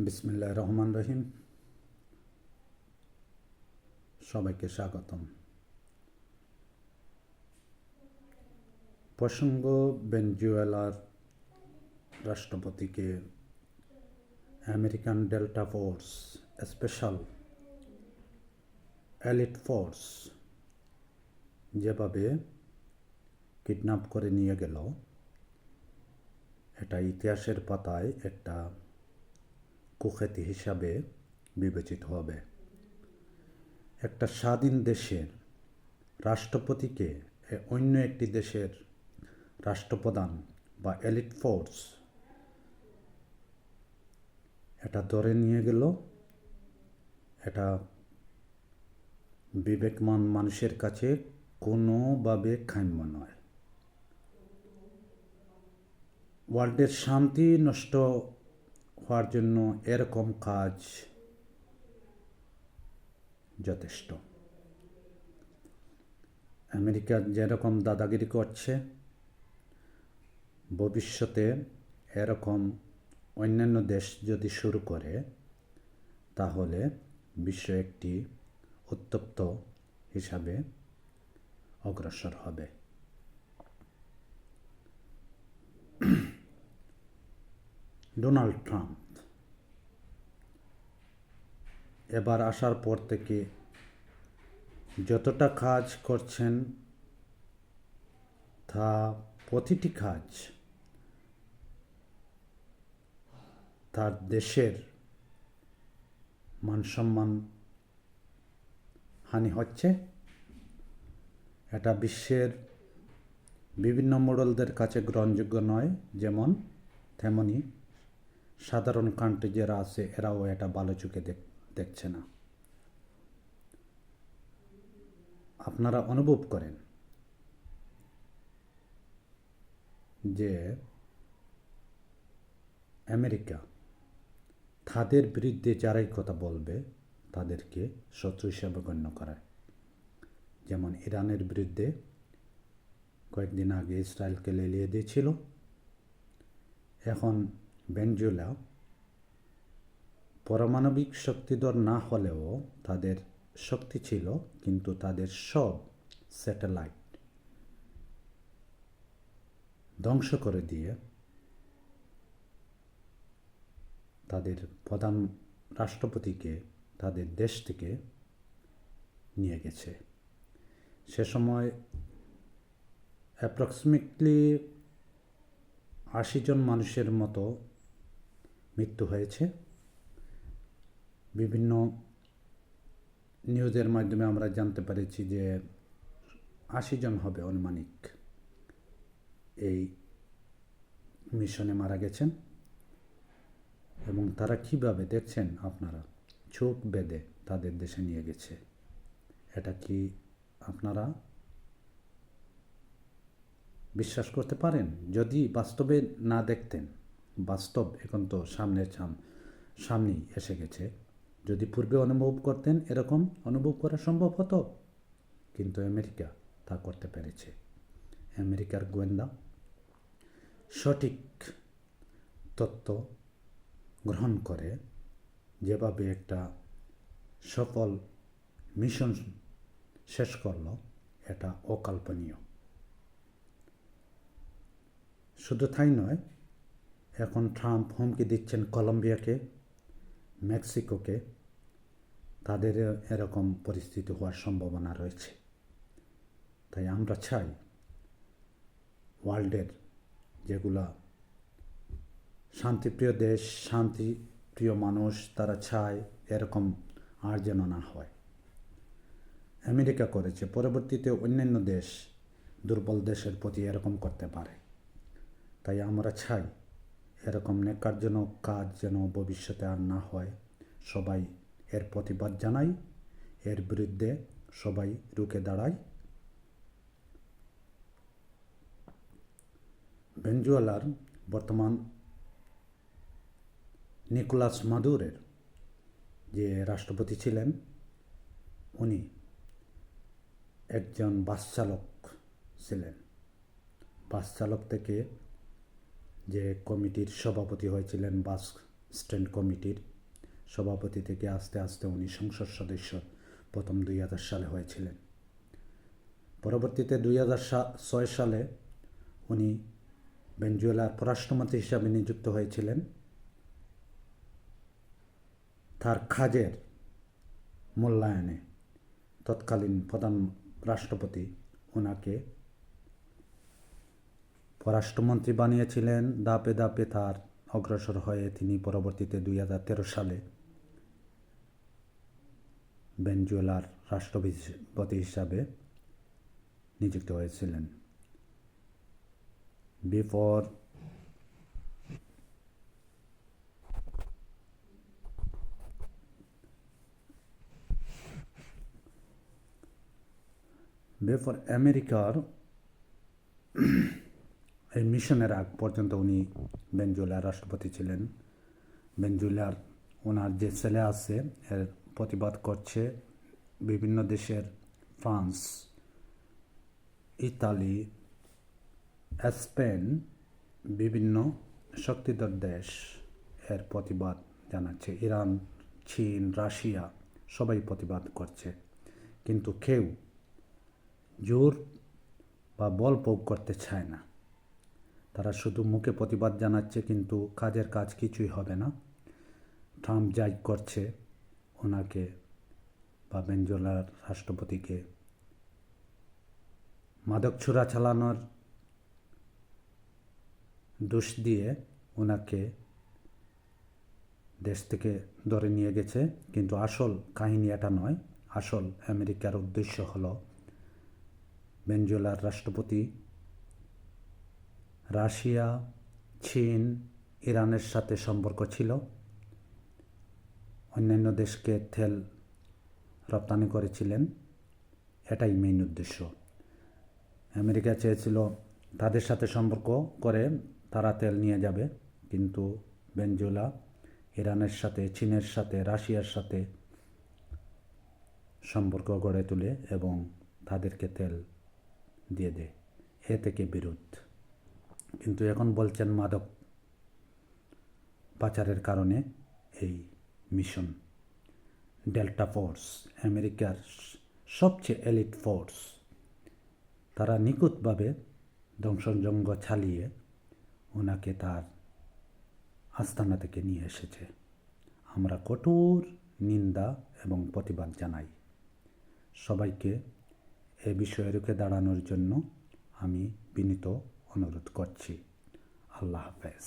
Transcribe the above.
বিসমিল্লাহির রহমানির রহিম। সবাইকে স্বাগতম। প্রসঙ্গ ভেনেজুয়েলার রাষ্ট্রপতিকে American delta force special elite force যেভাবে কিডন্যাপ করে নিয়ে গেল, এটা ইতিহাসের পাতায় একটা কুখ্যাতি হিসাবে বিবেচিত হবে। একটা স্বাধীন দেশের রাষ্ট্রপতিকে অন্য একটি দেশের রাষ্ট্রপ্রধান বা এলিট ফোর্স এটা ধরে নিয়ে গেল, এটা বিবেকমান মানুষের কাছে কোনোভাবে কাম্য নয়। ওয়ার্ল্ডের শান্তি নষ্ট হওয়ার জন্য এরকম কাজ যথেষ্ট। আমেরিকা যেরকম দাদাগিরি করছে, ভবিষ্যতে এরকম অন্যান্য দেশ যদি শুরু করে, তাহলে বিশ্ব একটি উত্তপ্ত হিসাবে অগ্রসর হবে। ডোনাল্ড ট্রাম্প এবার আসার পর থেকে যতটা কাজ করছেন, তা প্রতিটি কাজ তার দেশের মানসম্মান হানি হচ্ছে। এটা বিশ্বের বিভিন্ন মডেলদের কাছে গ্রহণযোগ্য নয়, যেমন তেমনি সাধারণ কান্ট্রি যারা আছে এরাও এটা ভালো চোখে দেখছে না। আপনারা অনুভব করেন যে আমেরিকা তাদের বিরুদ্ধে যারাই কথা বলবে তাদেরকে শত্রু হিসাবে গণ্য করায়। যেমন ইরানের বিরুদ্ধে কয়েকদিন আগে ইসরায়েলকে লেলিয়ে দিয়েছিল। এখন ভেনেজুয়েলা পারমাণবিক শক্তিধর না হলেও তাদের শক্তি ছিল, কিন্তু তাদের সব স্যাটেলাইট ধ্বংস করে দিয়ে তাদের প্রধান রাষ্ট্রপতিকে তাদের দেশ থেকে নিয়ে গেছে। সে সময় অ্যাপ্রক্সিমেটলি 80 জন মানুষের মতো মৃত্যু হয়েছে। বিভিন্ন নিউজের মাধ্যমে আমরা জানতে পেরেছি যে 80 জন হবে আনুমানিক এই মিশনে মারা গেছেন। এবং তারা কীভাবে দেখছেন আপনারা, চোখ বেঁধে তাদের দেশে নিয়ে গেছে। এটা কি আপনারা বিশ্বাস করতে পারেন? যদি বাস্তবে না দেখতেন, বাস্তব এখন তো সামনেই এসে গেছে, যদি পূর্বে অনুভব করতেন এরকম অনুভব করা সম্ভব হতো। কিন্তু আমেরিকা তা করতে পেরেছে। আমেরিকার গোয়েন্দা সঠিক তথ্য গ্রহণ করে যেভাবে একটা সফল মিশন শেষ করল, এটা অকল্পনীয়। শুধু তাই নয়, এখন ট্রাম্প হুমকি দিচ্ছেন কলম্বিয়াকে, মেক্সিকোকে। তাদের এরকম পরিস্থিতি হওয়ার সম্ভাবনা রয়েছে। তাই আমরা চাই ওয়ার্ল্ডের যেগুলা শান্তিপ্রিয় দেশ, শান্তিপ্রিয় মানুষ, তারা চায় এরকম আর যেন না হয়। আমেরিকা করেছে, পরবর্তীতে অন্যান্য দেশ দুর্বল দেশের প্রতি এরকম করতে পারে। তাই আমরা চাই এরকম ন্যাক্কারজনক কাজ যেন ভবিষ্যতে আর না হয়। সবাই এর প্রতিবাদ জানাই, এর বিরুদ্ধে সবাই রুখে দাঁড়ায়। ভেনেজুয়েলার বর্তমান নিকোলাস মাদুরোর যে রাষ্ট্রপতি ছিলেন, উনি একজন বাস চালক ছিলেন। বাস চালক থেকে যে কমিটির সভাপতি হয়েছিলেন বাস স্ট্যান্ড কমিটির সভাপতি থেকে আস্তে আস্তে উনি সংসদ সদস্য প্রথম 2000 সালে হয়েছিলেন। পরবর্তীতে 2006 সালে উনি ভেনেজুয়েলার পররাষ্ট্রমন্ত্রী হিসাবে নিযুক্ত হয়েছিলেন। তার কাজের মূল্যায়নে তৎকালীন প্রধান রাষ্ট্রপতি ওনাকে পররাষ্ট্রমন্ত্রী বানিয়েছিলেন। ধাপে ধাপে তার অগ্রসর হয়ে তিনি পরবর্তীতে 2013 সালে ভেনেজুয়েলার রাষ্ট্রপতি হিসাবে নিযুক্ত হয়েছিলেন। বিফোর আমেরিকার এই মিশনের আগ পর্যন্ত উনি ভেনেজুয়েলার রাষ্ট্রপতি ছিলেন। ভেনেজুয়েলার ওনার যে ছেলে আছে এর প্রতিবাদ করছে বিভিন্ন দেশের, ফ্রান্স, ইতালি, স্পেন, বিভিন্ন শক্তিধর দেশ এর প্রতিবাদ জানাচ্ছে। ইরান, চীন, রাশিয়া সবাই প্রতিবাদ করছে, কিন্তু কেউ জোর বা বল প্রয়োগ করতে চায় না। তারা শুধু মুখে প্রতিবাদ জানাচ্ছে, কিন্তু কাজের কাজ কিছুই হবে না। ট্রাম্প যাই করছে ওনাকে বা ভেনেজুয়েলার রাষ্ট্রপতিকে মাদক ছোড়া চালানোর দোষ দিয়ে ওনাকে দেশ থেকে ধরে নিয়ে গেছে, কিন্তু আসল কাহিনী এটা নয়। আসল আমেরিকার উদ্দেশ্য হলো ভেনেজুয়েলার রাষ্ট্রপতি রাশিয়া, চীন, ইরানের সাথে সম্পর্ক ছিল, অন্যান্য দেশকে তেল রপ্তানি করেছিলেন। এটাই মেইন উদ্দেশ্য। আমেরিকা চেয়েছিল তাদের সাথে সম্পর্ক করে তারা তেল নিয়ে যাবে, কিন্তু ভেনেজুয়েলা ইরানের সাথে, চীনের সাথে, রাশিয়ার সাথে সম্পর্ক গড়ে তোলে এবং তাদেরকে তেল দিয়ে দেয়। এ থেকে বিরোধ। কিন্তু এখন বলছেন মাদক পাচারের কারণে এই মিশন। ডেল্টা ফোর্স, আমেরিকার সবচেয়ে এলিট ফোর্স, তারা নিখুঁতভাবে ধ্বংসযজ্ঞ চালিয়ে ওনাকে তার আস্তানা থেকে নিয়ে এসেছে। আমরা কঠোর নিন্দা এবং প্রতিবাদ জানাই। সবাইকে এ বিষয়ে রুখে দাঁড়ানোর জন্য আমি বিনীত অনুরোধ করছি। আল্লাহ হাফেজ।